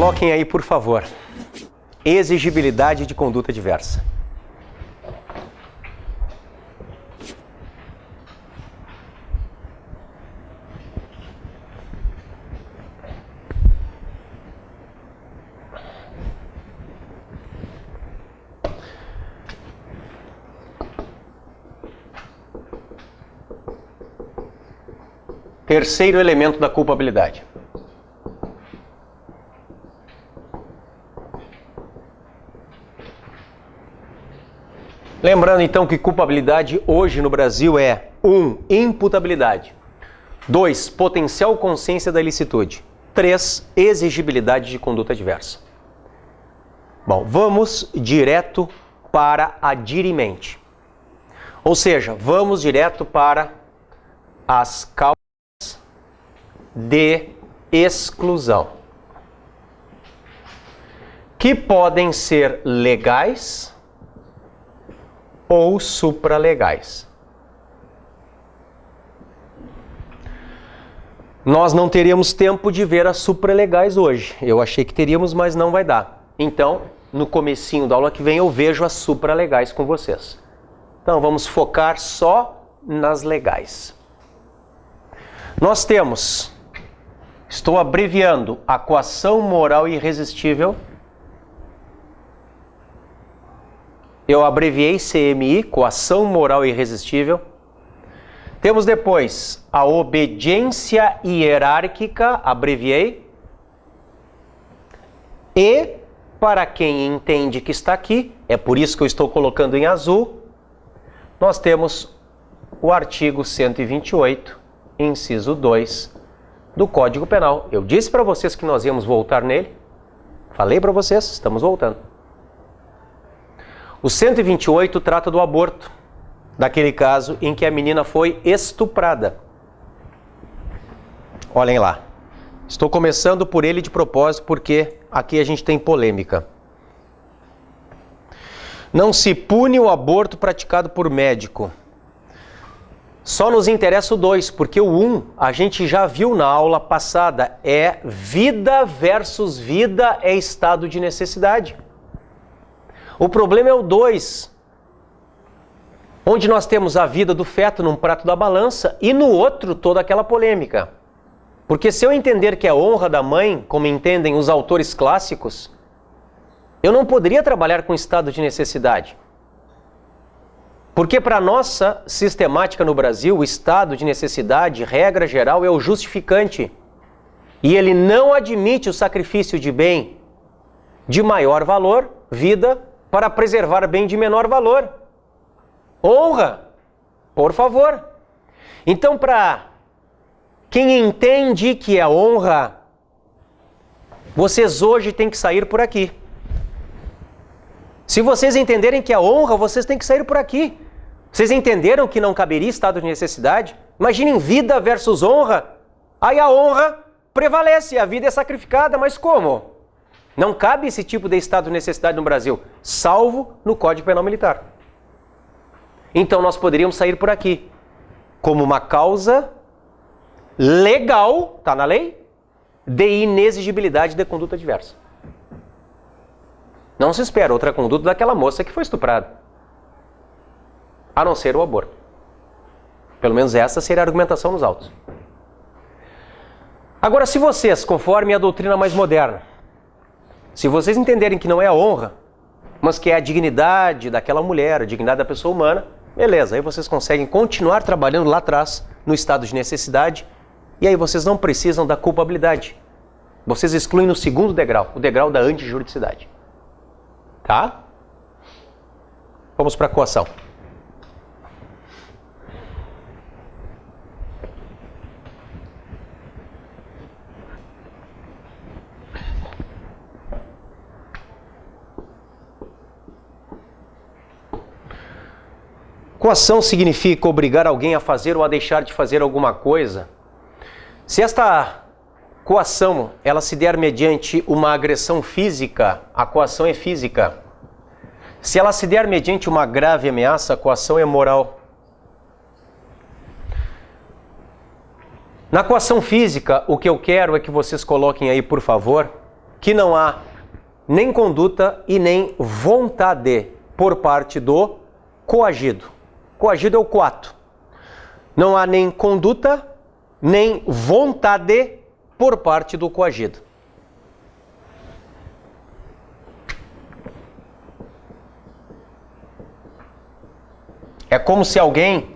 Coloquem aí, por favor, exigibilidade de conduta diversa. Terceiro elemento da culpabilidade. Lembrando então que culpabilidade hoje no Brasil é 1. Imputabilidade. 2. Potencial consciência da ilicitude. 3. Exigibilidade de conduta diversa. Bom, vamos direto para a dirimente. Ou seja, vamos direto para as causas de exclusão, que podem ser legais ou supralegais. Nós não teríamos tempo de ver as supralegais hoje. Eu achei que teríamos, mas não vai dar. Então, no comecinho da aula que vem, eu vejo as supralegais com vocês. Então, vamos focar só nas legais. Nós temos, estou abreviando, a coação moral irresistível. Eu abreviei CMI, coação moral irresistível. Temos depois a obediência hierárquica, abreviei. E, para quem entende que está aqui, é por isso que eu estou colocando em azul, nós temos o artigo 128, inciso 2, do Código Penal. Eu disse para vocês que nós íamos voltar nele. Falei para vocês, estamos voltando. O 128 trata do aborto, daquele caso em que a menina foi estuprada. Olhem lá. Estou começando por ele de propósito, porque aqui a gente tem polêmica. Não se pune o aborto praticado por médico. Só nos interessa o 2, porque o 1 a gente já viu na aula passada. É vida versus vida, é estado de necessidade. O problema é o 2, onde nós temos a vida do feto num prato da balança e no outro toda aquela polêmica. Porque se eu entender que é honra da mãe, como entendem os autores clássicos, eu não poderia trabalhar com estado de necessidade. Porque para a nossa sistemática no Brasil, o estado de necessidade, regra geral, é o justificante. E ele não admite o sacrifício de bem de maior valor, vida, para preservar bem de menor valor. Honra, por favor. Então, para quem entende que é honra, vocês hoje têm que sair por aqui. Se vocês entenderem que é honra, vocês têm que sair por aqui. Vocês entenderam que não caberia estado de necessidade? Imaginem vida versus honra. Aí a honra prevalece, a vida é sacrificada, mas como? Não cabe esse tipo de estado de necessidade no Brasil, salvo no Código Penal Militar. Então nós poderíamos sair por aqui, como uma causa legal, está na lei, de inexigibilidade de conduta diversa. Não se espera outra conduta daquela moça que foi estuprada, a não ser o aborto. Pelo menos essa seria a argumentação nos autos. Agora, se vocês, conforme a doutrina mais moderna, se vocês entenderem que não é a honra, mas que é a dignidade daquela mulher, a dignidade da pessoa humana, beleza, aí vocês conseguem continuar trabalhando lá atrás, no estado de necessidade, e aí vocês não precisam da culpabilidade. Vocês excluem no segundo degrau, o degrau da antijuridicidade. Tá? Vamos para a coação. Coação significa obrigar alguém a fazer ou a deixar de fazer alguma coisa. Se esta coação ela se der mediante uma agressão física, a coação é física. Se ela se der mediante uma grave ameaça, a coação é moral. Na coação física, o que eu quero é que vocês coloquem aí, por favor, que não há nem conduta e nem vontade por parte do coagido. Coagido é o coato. Não há nem conduta, nem vontade por parte do coagido. É como se alguém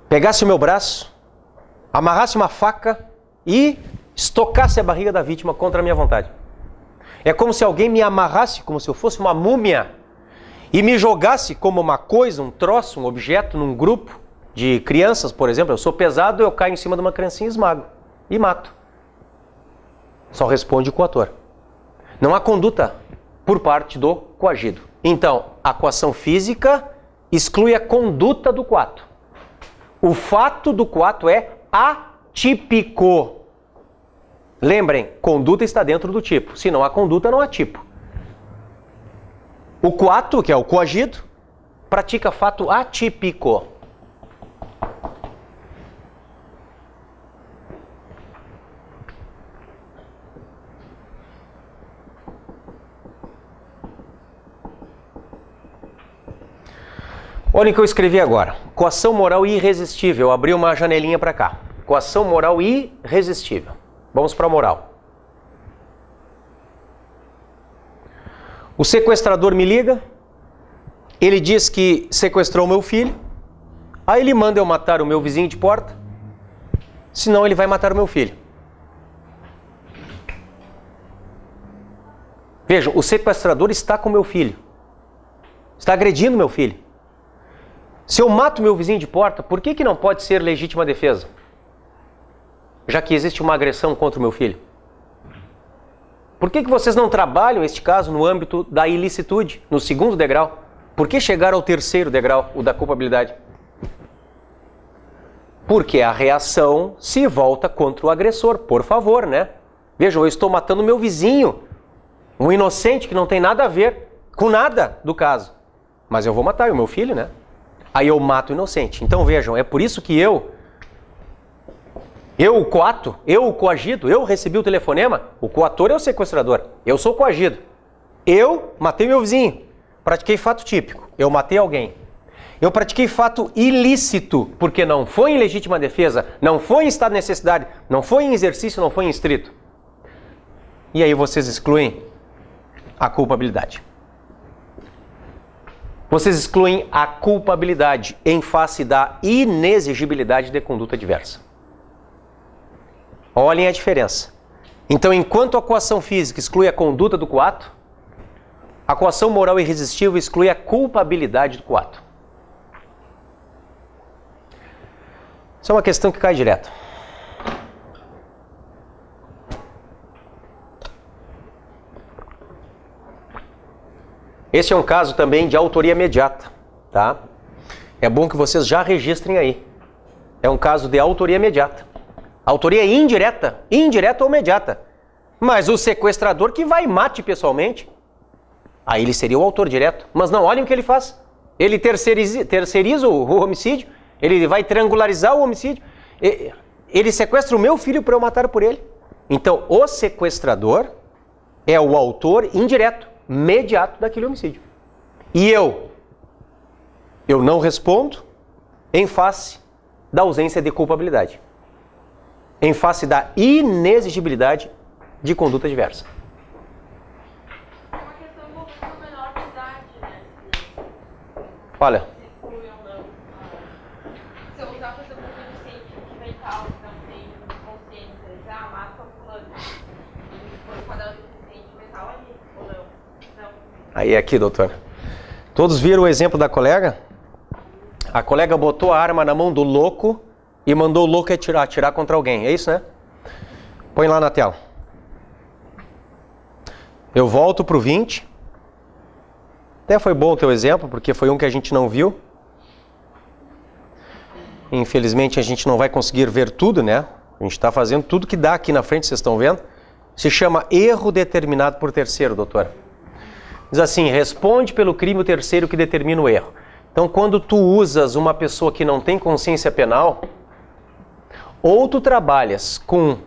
pegasse o meu braço, amarrasse uma faca e estocasse a barriga da vítima contra a minha vontade. É como se alguém me amarrasse como se eu fosse uma múmia e me jogasse como uma coisa, um troço, um objeto, num grupo de crianças, por exemplo. Eu sou pesado, eu caio em cima de uma criancinha e esmago e mato. Só responde o coator. Não há conduta por parte do coagido. Então, a coação física exclui a conduta do coato. O fato do coato é atípico. Lembrem, conduta está dentro do tipo. Se não há conduta, não há tipo. O coato, que é o coagido, pratica fato atípico. Olha o que eu escrevi agora. Coação moral irresistível. Abri uma janelinha para cá. Coação moral irresistível. Vamos para a moral. O sequestrador me liga. Ele diz que sequestrou meu filho. Aí ele manda eu matar o meu vizinho de porta. Senão ele vai matar o meu filho. Vejam, o sequestrador está com meu filho. Está agredindo meu filho. Se eu mato meu vizinho de porta, por que não pode ser legítima defesa? Já que existe uma agressão contra o meu filho. Por que vocês não trabalham este caso no âmbito da ilicitude, no segundo degrau? Por que chegar ao terceiro degrau, o da culpabilidade? Porque a reação se volta contra o agressor, por favor, né? Vejam, eu estou matando meu vizinho, um inocente que não tem nada a ver com nada do caso. Mas eu vou matar o meu filho, né? Aí eu mato o inocente. Então vejam, é por isso que eu o coato, eu o coagido, eu recebi o telefonema, o coator é o sequestrador, eu sou o coagido. Eu matei meu vizinho, pratiquei fato típico, eu matei alguém. Eu pratiquei fato ilícito, porque não foi em legítima defesa, não foi em estado de necessidade, não foi em exercício, não foi em estrito. E aí vocês excluem a culpabilidade. Vocês excluem a culpabilidade em face da inexigibilidade de conduta diversa. Olhem a diferença. Então, enquanto a coação física exclui a conduta do coato, a coação moral irresistível exclui a culpabilidade do coato. Isso é uma questão que cai direto. Este é um caso também de autoria imediata, tá? É bom que vocês já registrem aí. É um caso de autoria imediata. Autoria indireta ou imediata. Mas o sequestrador que vai e mate pessoalmente, aí ele seria o autor direto. Mas não, olhem o que ele faz. Ele terceiriza o homicídio, ele vai triangularizar o homicídio, ele sequestra o meu filho para eu matar por ele. Então, o sequestrador é o autor indireto, imediato daquele homicídio. E eu não respondo em face da ausência de culpabilidade. Em face da inexigibilidade de conduta diversa. É uma questão envolvendo a menor de idade, né? Olha. Se eu usar, por exemplo, um inocente que vem tal, que não tem consciência, mata o fulano. E depois, quando ela tem consciência mental ali, ou não? Não. Aí aqui, doutor. Todos viram o exemplo da colega? A colega botou a arma na mão do louco e mandou o louco atirar contra alguém. É isso, né? Põe lá na tela. Eu volto para o 20. Até foi bom o teu exemplo, porque foi um que a gente não viu. Infelizmente a gente não vai conseguir ver tudo, né? A gente está fazendo tudo que dá aqui na frente, vocês estão vendo. Se chama erro determinado por terceiro, doutor. Diz assim, responde pelo crime o terceiro que determina o erro. Então, quando tu usas uma pessoa que não tem consciência penal, ou tu trabalhas com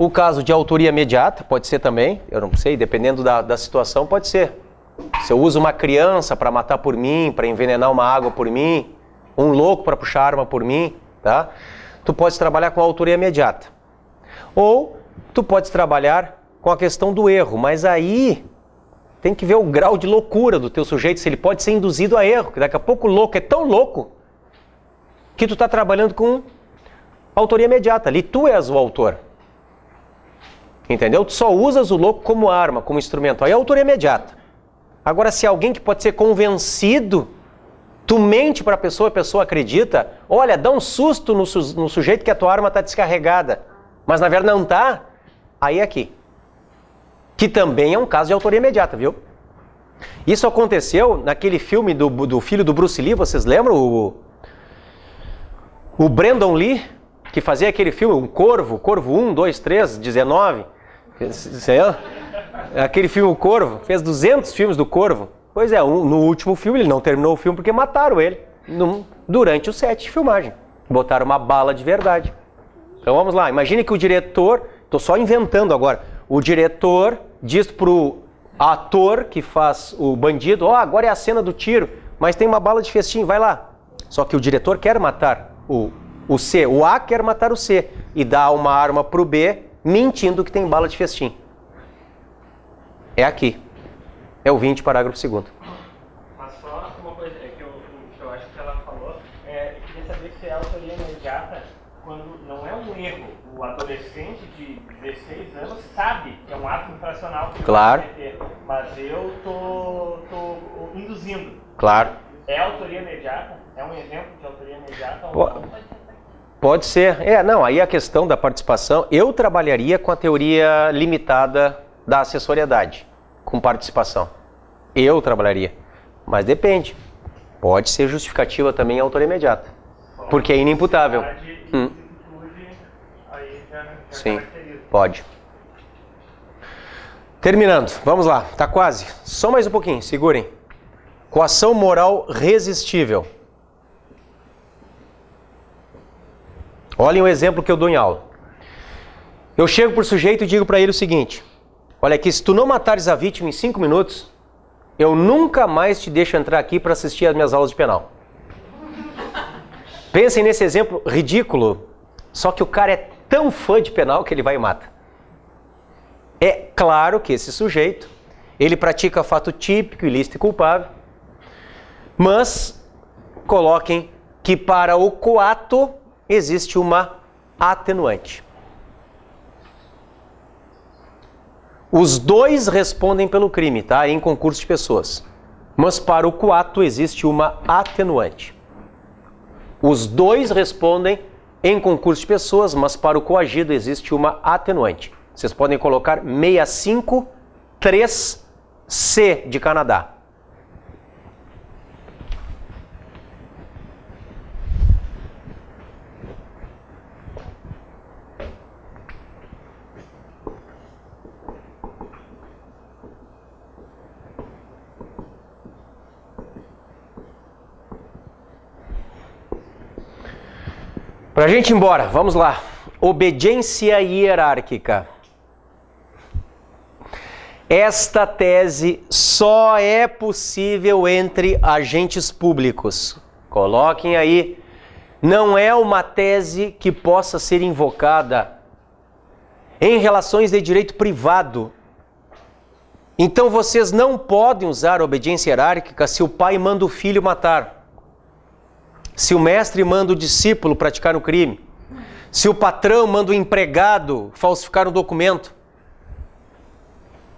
O caso de autoria imediata pode ser também, eu não sei, dependendo da situação, pode ser. Se eu uso uma criança para matar por mim, para envenenar uma água por mim, um louco para puxar arma por mim, tá? Tu pode trabalhar com a autoria imediata. Ou tu pode trabalhar com a questão do erro, mas aí tem que ver o grau de loucura do teu sujeito, se ele pode ser induzido a erro, que daqui a pouco o louco é tão louco que tu está trabalhando com autoria imediata, ali tu és o autor. Entendeu? Tu só usas o louco como arma, como instrumento. Aí é autoria imediata. Agora, se alguém que pode ser convencido, tu mente para a pessoa acredita, olha, dá um susto no sujeito que a tua arma está descarregada, mas na verdade não está, aí é aqui. Que também é um caso de autoria imediata, viu? Isso aconteceu naquele filme do filho do Bruce Lee, vocês lembram? O Brandon Lee, que fazia aquele filme, um Corvo 1, 2, 3, 19. Aquele filme O Corvo, fez 200 filmes do Corvo. Pois é, no último filme ele não terminou o filme porque mataram ele durante o set de filmagem. Botaram uma bala de verdade. Então vamos lá, imagine que o diretor, estou só inventando agora, o diretor diz pro ator que faz o bandido, agora é a cena do tiro, mas tem uma bala de festim, vai lá. Só que o diretor quer matar o C, o A quer matar o C e dá uma arma pro B, mentindo que tem bala de festim. É aqui. É o 20, parágrafo 2º. Mas só uma coisa que eu acho que ela falou, eu queria saber se é autoria imediata quando não é um erro. O adolescente de 16 anos sabe que é um ato infracional que claro. Vai cometer, mas eu tô induzindo. Claro. É autoria imediata? É um exemplo de autoria imediata ou não? Pode ser. Não, aí a questão da participação, eu trabalharia com a teoria limitada da acessoriedade, com participação. Eu trabalharia. Mas depende. Pode ser justificativa também a autoria imediata. Porque é inimputável. Sim, pode. Terminando, vamos lá, tá quase. Só mais um pouquinho, segurem. Coação moral resistível. Olhem o exemplo que eu dou em aula. Eu chego para o sujeito e digo para ele o seguinte: olha aqui, se tu não matares a vítima em 5 minutos, eu nunca mais te deixo entrar aqui para assistir às minhas aulas de penal. Pensem nesse exemplo ridículo, só que o cara é tão fã de penal que ele vai e mata. É claro que esse sujeito, ele pratica fato típico, ilícito e culpável, mas coloquem que para o coato existe uma atenuante. Os dois respondem pelo crime, tá? Em concurso de pessoas. Mas para o coato existe uma atenuante. Os dois respondem em concurso de pessoas, mas para o coagido existe uma atenuante. Vocês podem colocar 653C de Canadá. Para a gente ir embora, vamos lá. Obediência hierárquica. Esta tese só é possível entre agentes públicos. Coloquem aí. Não é uma tese que possa ser invocada em relações de direito privado. Então vocês não podem usar obediência hierárquica se o pai manda o filho matar. Se o mestre manda o discípulo praticar um crime, se o patrão manda o empregado falsificar um documento,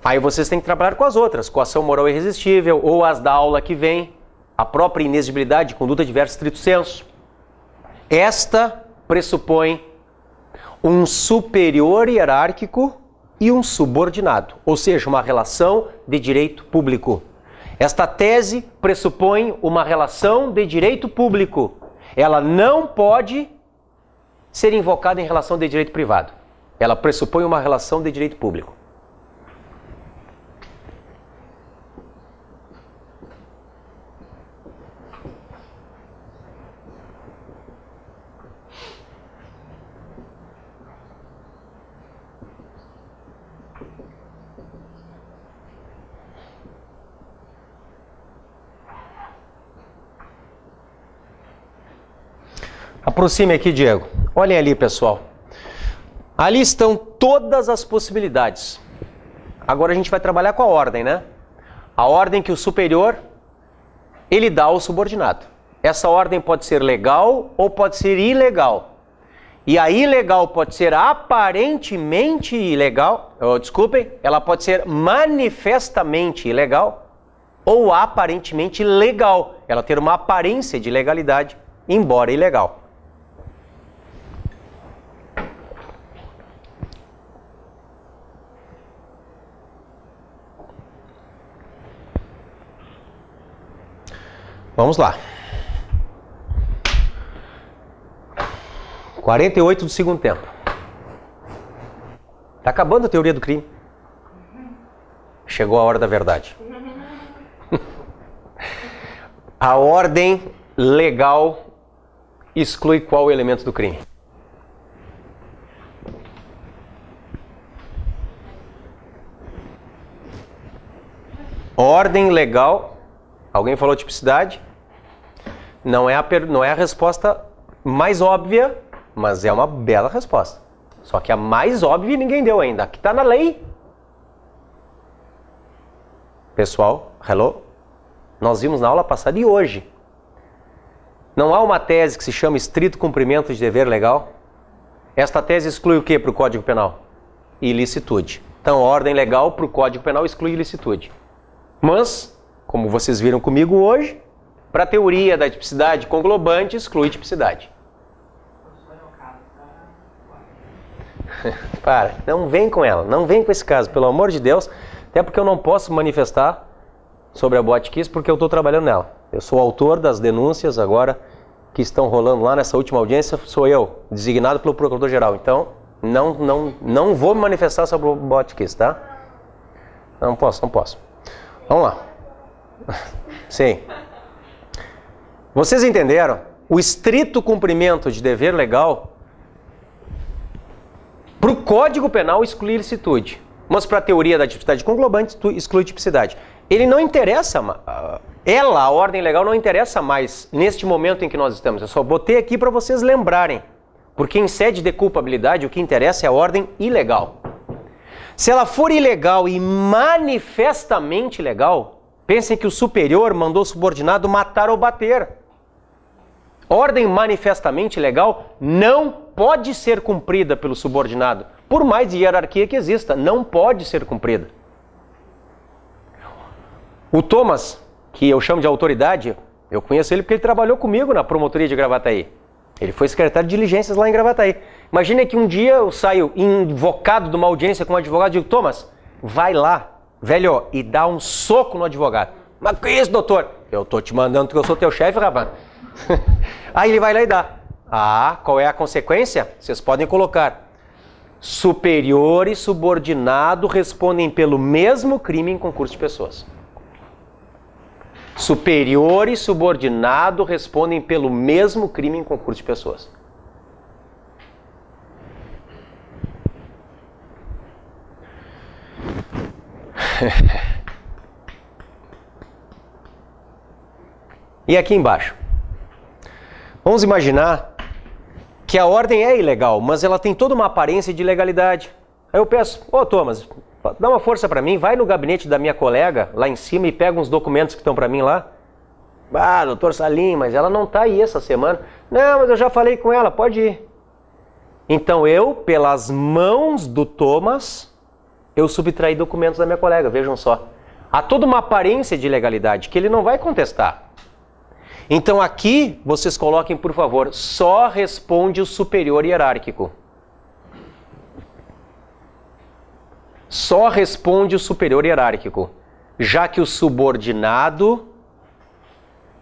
aí vocês têm que trabalhar com as outras, coação moral irresistível, ou as da aula que vem, a própria inexigibilidade de conduta diversa estrito sensu. Esta pressupõe um superior hierárquico e um subordinado, ou seja, uma relação de direito público. Esta tese pressupõe uma relação de direito público. Ela não pode ser invocada em relação de direito privado. Ela pressupõe uma relação de direito público. Aproxime aqui, Diego. Olhem ali, pessoal. Ali estão todas as possibilidades. Agora a gente vai trabalhar com a ordem, né? A ordem que o superior, ele dá ao subordinado. Essa ordem pode ser legal ou pode ser ilegal. E a ilegal pode ser aparentemente ilegal, desculpem, ela pode ser manifestamente ilegal ou aparentemente legal. Ela ter uma aparência de legalidade, embora ilegal. Vamos lá. 48 do segundo tempo. Tá acabando a teoria do crime. Chegou a hora da verdade. A ordem legal exclui qual elemento do crime? Ordem legal. Alguém falou tipicidade? Não é a resposta mais óbvia, mas é uma bela resposta. Só que a mais óbvia ninguém deu ainda. Aqui está na lei. Pessoal, hello? Nós vimos na aula passada e hoje. Não há uma tese que se chama estrito cumprimento de dever legal? Esta tese exclui o que para o Código Penal? Ilicitude. Então, a ordem legal para o Código Penal exclui ilicitude. Mas, como vocês viram comigo hoje, para a teoria da tipicidade conglobante, exclui tipicidade. Para, não vem com ela, não vem com esse caso, pelo amor de Deus, até porque eu não posso manifestar sobre a Botkiss porque eu estou trabalhando nela. Eu sou o autor das denúncias agora que estão rolando lá nessa última audiência, sou eu, designado pelo Procurador-Geral. Então, não vou me manifestar sobre o Botkiss, tá? Não posso. Vamos lá. Sim. Vocês entenderam? O estrito cumprimento de dever legal para o Código Penal exclui ilicitude, mas para a teoria da tipicidade conglobante exclui tipicidade. Ele não interessa, a ordem legal não interessa mais neste momento em que nós estamos. Eu só botei aqui para vocês lembrarem, porque em sede de culpabilidade o que interessa é a ordem ilegal. Se ela for ilegal e manifestamente ilegal, pensem que o superior mandou o subordinado matar ou bater. Ordem manifestamente ilegal não pode ser cumprida pelo subordinado, por mais hierarquia que exista, não pode ser cumprida. O Thomas, que eu chamo de autoridade, eu conheço ele porque ele trabalhou comigo na promotoria de Gravataí. Ele foi secretário de diligências lá em Gravataí. Imagina que um dia eu saio invocado de uma audiência com um advogado e digo, Thomas, vai lá, velho, e dá um soco no advogado. Mas que isso, doutor? Eu tô te mandando porque eu sou teu chefe, rapaz. Aí ele vai lá e dá. Qual é a consequência? Vocês podem colocar. Superior e subordinado respondem pelo mesmo crime em concurso de pessoas. Superior e subordinado respondem pelo mesmo crime em concurso de pessoas. E aqui embaixo? Vamos imaginar que a ordem é ilegal, mas ela tem toda uma aparência de legalidade. Aí eu peço, Thomas, dá uma força para mim, vai no gabinete da minha colega lá em cima e pega uns documentos que estão para mim lá. Doutor Salim, mas ela não está aí essa semana. Não, mas eu já falei com ela, pode ir. Então eu, pelas mãos do Thomas, eu subtraí documentos da minha colega, vejam só. Há toda uma aparência de legalidade que ele não vai contestar. Então aqui, vocês coloquem, por favor, só responde o superior hierárquico. Só responde o superior hierárquico, já que o subordinado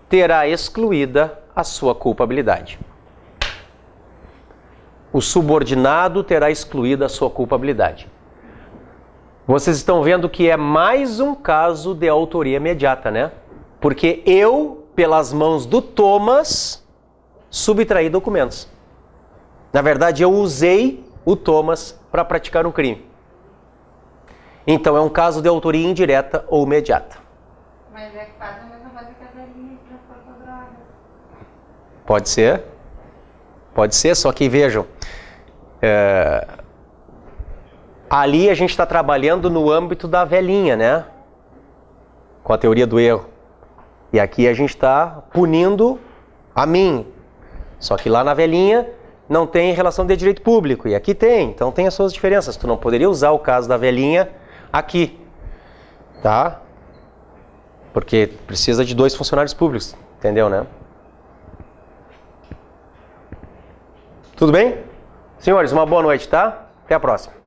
terá excluída a sua culpabilidade. O subordinado terá excluída a sua culpabilidade. Vocês estão vendo que é mais um caso de autoria imediata, né? Porque eu, pelas mãos do Thomas, subtraí documentos. Na verdade, eu usei o Thomas para praticar um crime. Então, é um caso de autoria indireta ou imediata. Mas é quase a mesma coisa que a velhinha que transportou drogas. Pode ser. Pode ser, só que vejam, ali a gente está trabalhando no âmbito da velhinha, né? Com a teoria do erro. E aqui a gente está punindo a mim. Só que lá na velhinha não tem relação de direito público. E aqui tem. Então tem as suas diferenças. Tu não poderia usar o caso da velhinha aqui. Tá? Porque precisa de 2 funcionários públicos. Entendeu, né? Tudo bem? Senhores, uma boa noite, tá? Até a próxima.